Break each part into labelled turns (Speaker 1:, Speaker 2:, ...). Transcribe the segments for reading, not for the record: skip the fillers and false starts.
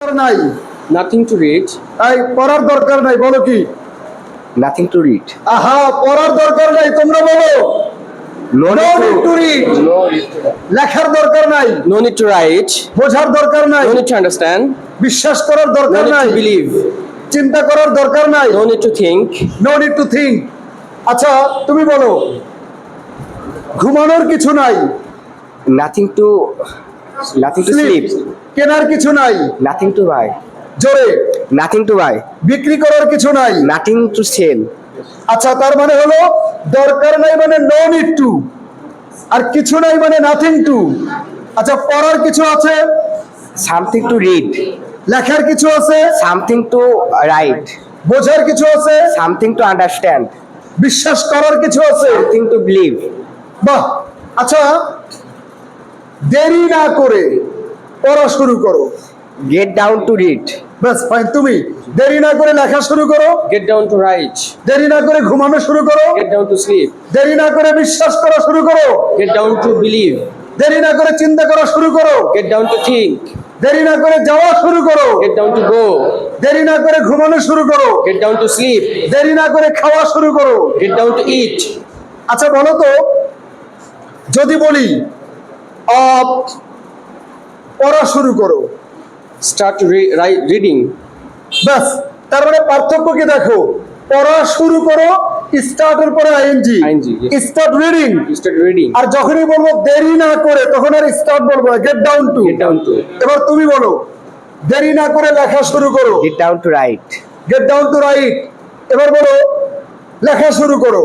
Speaker 1: নাই,
Speaker 2: Nothing to read.
Speaker 1: এই পড়ার দরকার নাই, বলো কি?
Speaker 2: Nothing to read.
Speaker 1: আহা, পড়ার দরকার নাই, তোমরা বলো।
Speaker 2: No
Speaker 1: No
Speaker 2: need
Speaker 1: need to read.
Speaker 2: No need to.
Speaker 1: লেখার দরকার নাই,
Speaker 2: No need to write.
Speaker 1: বোঝার দরকার নাই,
Speaker 2: No need to understand.
Speaker 1: বিশ্বাস করার
Speaker 2: No
Speaker 1: দরকার
Speaker 2: need
Speaker 1: নাই,
Speaker 2: to believe.
Speaker 1: চিন্তা করার দরকার নাই,
Speaker 2: No need to think.
Speaker 1: No need to think. আচ্ছা, তুমি বলো, ঘুমানোর কিছু নাই,
Speaker 2: Nothing to
Speaker 1: স্লিপ,
Speaker 2: sleep.
Speaker 1: কেনার কিছু নাই,
Speaker 2: Nothing to buy.
Speaker 1: জোরে,
Speaker 2: Nothing to buy.
Speaker 1: বিক্রি করার কিছু নাই।
Speaker 2: Nothing to sell.
Speaker 1: আচ্ছা, তার মানে হলো দরকার নাই মানে নো নিড টু, আর কিছু নাই মানে নাথিং টু। আচ্ছা, পড়ার কিছু আছে,
Speaker 2: Something to read.
Speaker 1: লেখার কিছু আছে,
Speaker 2: Something to write.
Speaker 1: বোঝার কিছু আছে,
Speaker 2: Something to understand.
Speaker 1: বিশ্বাস করার কিছু আছে।
Speaker 2: Something to believe.
Speaker 1: বাহ! আচ্ছা, দেরি না করে পড়া শুরু করো।
Speaker 2: Get down to read.
Speaker 1: ব্যাস, ফাইন। তুমি দেরি না করে লেখা শুরু করো,
Speaker 2: Get down to write.
Speaker 1: দেরি না করে ঘুমানো শুরু করো,
Speaker 2: Get down to sleep.
Speaker 1: দেরি না করে বিশ্বাস করা শুরু করো,
Speaker 2: Get down to believe.
Speaker 1: দেরি না করে চিন্তা করা শুরু করো,
Speaker 2: Get down to think.
Speaker 1: দেরি না করে যাওয়া শুরু করো,
Speaker 2: Get down to go.
Speaker 1: দেরি না করে ঘুমানো শুরু করো,
Speaker 2: Get down to sleep.
Speaker 1: দেরি না করে খাওয়া শুরু করো।
Speaker 2: Get down to eat.
Speaker 1: আচ্ছা, বলো তো, যদি বলি পড়া শুরু করো,
Speaker 2: Start to reading.
Speaker 1: ব্যাস, তার মানে পার্থক্য কি দেখো? পড়া শুরু করো, স্টার্টের পরে ING,
Speaker 2: ING, yes.
Speaker 1: Start reading.
Speaker 2: You start reading.
Speaker 1: আর যখনই বলবো দেরি না করে, তখন আর স্টার্ট বলবো না, gate down two.
Speaker 2: Get down to.
Speaker 1: এবার তুমি বলো, দেরি না করে লেখা শুরু করো,
Speaker 2: Get down to write.
Speaker 1: Get down to right. এবার বলো, লেখা শুরু করো,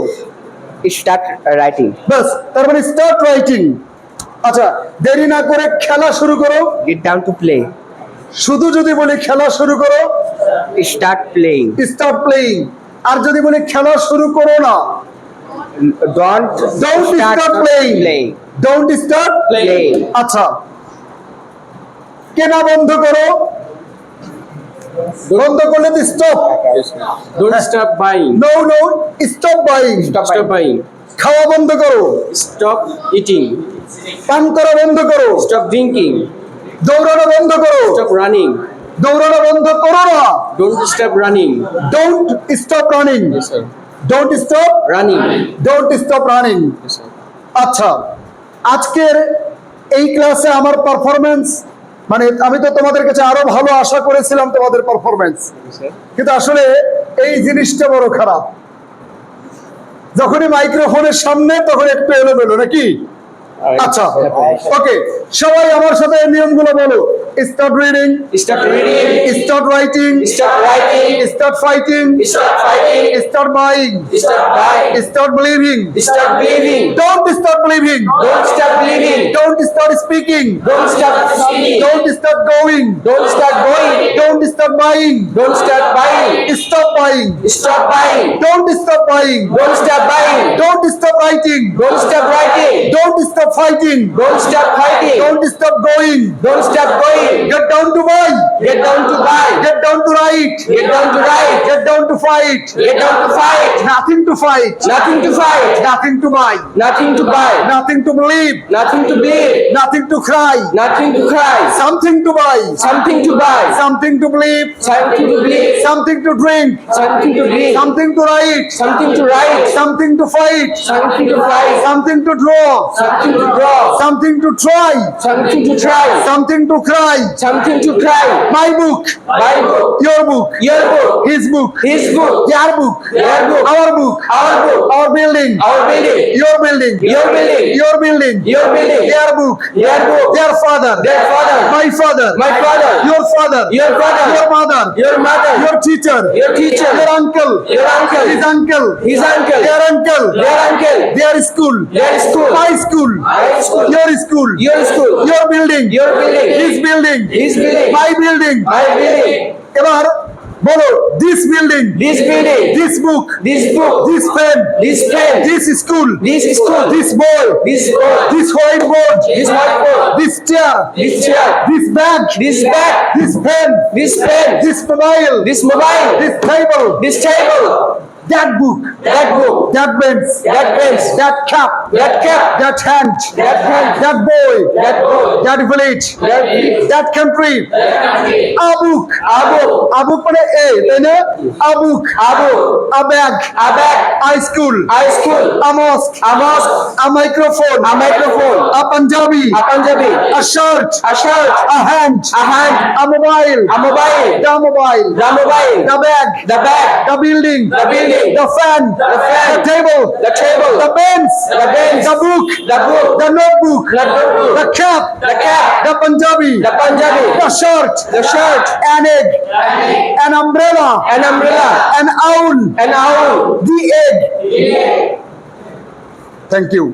Speaker 2: Start writing.
Speaker 1: ব্যাস, তার মানে স্টার্ট রাইটিং। আচ্ছা, দেরি না করে খেলা শুরু করো,
Speaker 2: Get down to play.
Speaker 1: শুধু যদি বলি খেলা শুরু করো,
Speaker 2: Start playing.
Speaker 1: Start playing. আর যদি বলি খেলা শুরু করো না,
Speaker 2: Don't
Speaker 1: don't
Speaker 2: start
Speaker 1: start playing,
Speaker 2: playing.
Speaker 1: Don't start
Speaker 2: Playing.
Speaker 1: আচ্ছা, কেনা বন্ধ করো, বন্ধ করলে তো stop.
Speaker 2: Don't stop buying.
Speaker 1: No no, stop buying.
Speaker 2: Stop buying.
Speaker 1: খাওয়া বন্ধ করো,
Speaker 2: Stop eating.
Speaker 1: পান করা বন্ধ করো,
Speaker 2: Stop drinking.
Speaker 1: দৌড়ানো বন্ধ করো,
Speaker 2: Stop running.
Speaker 1: দৌড়ানো বন্ধ করো না,
Speaker 2: Don't stop running.
Speaker 1: Don't stop running,
Speaker 2: Yes, sir.
Speaker 1: Don't stop,
Speaker 2: Running.
Speaker 1: Don't stop running.
Speaker 2: Yes, sir.
Speaker 1: আচ্ছা, আজকের এই ক্লাসে আমার পারফরমেন্স, মানে আমি তো তোমাদের কাছে আরো ভালো আশা করেছিলাম তোমাদের পারফরমেন্স,
Speaker 2: Yes, sir.
Speaker 1: কিন্তু আসলে এই জিনিসটা বড় খারাপ। যখনই মাইক্রোফোনের সামনে তখন একটু এলোমেলো, নাকি? আচ্ছা, ওকে, সবাই আমার সাথে নিয়মগুলো বলো। Start reading,
Speaker 2: Start reading.
Speaker 1: Start writing,
Speaker 2: Start writing.
Speaker 1: Start fighting,
Speaker 2: Start fighting.
Speaker 1: Start buying,
Speaker 2: Start buying.
Speaker 1: Start believing,
Speaker 2: Start believing.
Speaker 1: Don't start believing,
Speaker 2: Don't stop believing.
Speaker 1: Don't start speaking,
Speaker 2: Don't stop speaking.
Speaker 1: Don't start going,
Speaker 2: Don't start going.
Speaker 1: Don't start buying,
Speaker 2: Don't start buying.
Speaker 1: Stop buying,
Speaker 2: Stop buying.
Speaker 1: Don't stop buying,
Speaker 2: Don't stop buying.
Speaker 1: Don't stop writing,
Speaker 2: Don't stop writing.
Speaker 1: Don't stop fighting,
Speaker 2: Don't stop fighting.
Speaker 1: Don't stop going,
Speaker 2: Don't stop going.
Speaker 1: Get down to buy,
Speaker 2: Get down to buy.
Speaker 1: Get down to write,
Speaker 2: Get down to write.
Speaker 1: Get down to fight,
Speaker 2: Get down to fight.
Speaker 1: Nothing to fight,
Speaker 2: Nothing to fight.
Speaker 1: Nothing to buy,
Speaker 2: Nothing to buy.
Speaker 1: Nothing to believe,
Speaker 2: Nothing to believe.
Speaker 1: Nothing to cry,
Speaker 2: Nothing to cry.
Speaker 1: something to buy,
Speaker 2: Something to buy.
Speaker 1: something to believe,
Speaker 2: Something to believe.
Speaker 1: something to drink,
Speaker 2: Something to drink.
Speaker 1: something to write,
Speaker 2: Something to write.
Speaker 1: something to fight,
Speaker 2: Something to fight.
Speaker 1: something to draw,
Speaker 2: Something to draw.
Speaker 1: something to try,
Speaker 2: Something to try.
Speaker 1: something to cry.
Speaker 2: Something to cry.
Speaker 1: My book,
Speaker 2: Bible.
Speaker 1: your book,
Speaker 2: Your book.
Speaker 1: his book,
Speaker 2: His book.
Speaker 1: their book,
Speaker 2: Their book.
Speaker 1: our book,
Speaker 2: Our book.
Speaker 1: our building,
Speaker 2: Our building.
Speaker 1: your building,
Speaker 2: Your building.
Speaker 1: your building,
Speaker 2: Your building.
Speaker 1: their book,
Speaker 2: Their book.
Speaker 1: their father,
Speaker 2: Their father.
Speaker 1: my father,
Speaker 2: My father.
Speaker 1: your father,
Speaker 2: Your father.
Speaker 1: your mother,
Speaker 2: Your mother.
Speaker 1: your teacher,
Speaker 2: Your teacher.
Speaker 1: your uncle,
Speaker 2: Your uncle.
Speaker 1: his uncle,
Speaker 2: His uncle.
Speaker 1: their uncle,
Speaker 2: Their uncle.
Speaker 1: their school,
Speaker 2: Their school.
Speaker 1: my school,
Speaker 2: My school.
Speaker 1: your school,
Speaker 2: Your school.
Speaker 1: your building,
Speaker 2: Your building.
Speaker 1: his building,
Speaker 2: His building.
Speaker 1: my building.
Speaker 2: My building.
Speaker 1: এবার বলো, this building,
Speaker 2: This building.
Speaker 1: this book,
Speaker 2: This book.
Speaker 1: this pen,
Speaker 2: This pen.
Speaker 1: this school,
Speaker 2: This school.
Speaker 1: this boy,
Speaker 2: This board.
Speaker 1: this whiteboard,
Speaker 2: This whiteboard.
Speaker 1: this chair,
Speaker 2: This chair.
Speaker 1: this bag,
Speaker 2: This bag.
Speaker 1: this pen,
Speaker 2: This pen.
Speaker 1: this mobile,
Speaker 2: This mobile.
Speaker 1: this table,
Speaker 2: This table.
Speaker 1: that book,
Speaker 2: That book.
Speaker 1: that bench,
Speaker 2: That bench.
Speaker 1: that cap,
Speaker 2: That cap.
Speaker 1: that hand,
Speaker 2: That hand.
Speaker 1: that boy,
Speaker 2: That boy.
Speaker 1: that village,
Speaker 2: That is.
Speaker 1: that country. Abuk,
Speaker 2: Abu.
Speaker 1: abuk মানে এ, তাই না? Abuk,
Speaker 2: Abu.
Speaker 1: a bag,
Speaker 2: A bag.
Speaker 1: a school,
Speaker 2: A school.
Speaker 1: a mosque,
Speaker 2: A mosque.
Speaker 1: a microphone,
Speaker 2: A microphone.
Speaker 1: a Punjabi,
Speaker 2: A Punjabi.
Speaker 1: a shirt,
Speaker 2: A shirt.
Speaker 1: a hand,
Speaker 2: A hand.
Speaker 1: a mobile,
Speaker 2: A mobile.
Speaker 1: the mobile,
Speaker 2: The mobile.
Speaker 1: the bag,
Speaker 2: The bag.
Speaker 1: the building,
Speaker 2: The building.
Speaker 1: the fan,
Speaker 2: The fan.
Speaker 1: the table,
Speaker 2: The table.
Speaker 1: the bench,
Speaker 2: The bench.
Speaker 1: the book,
Speaker 2: The book.
Speaker 1: the notebook,
Speaker 2: The notebook.
Speaker 1: the cap,
Speaker 2: The cap.
Speaker 1: the Punjabi,
Speaker 2: The Punjabi.
Speaker 1: the shirt,
Speaker 2: The shirt.
Speaker 1: an egg, an umbrella,
Speaker 2: An umbrella.
Speaker 1: an owl,
Speaker 2: An owl.
Speaker 1: the egg. Thank you.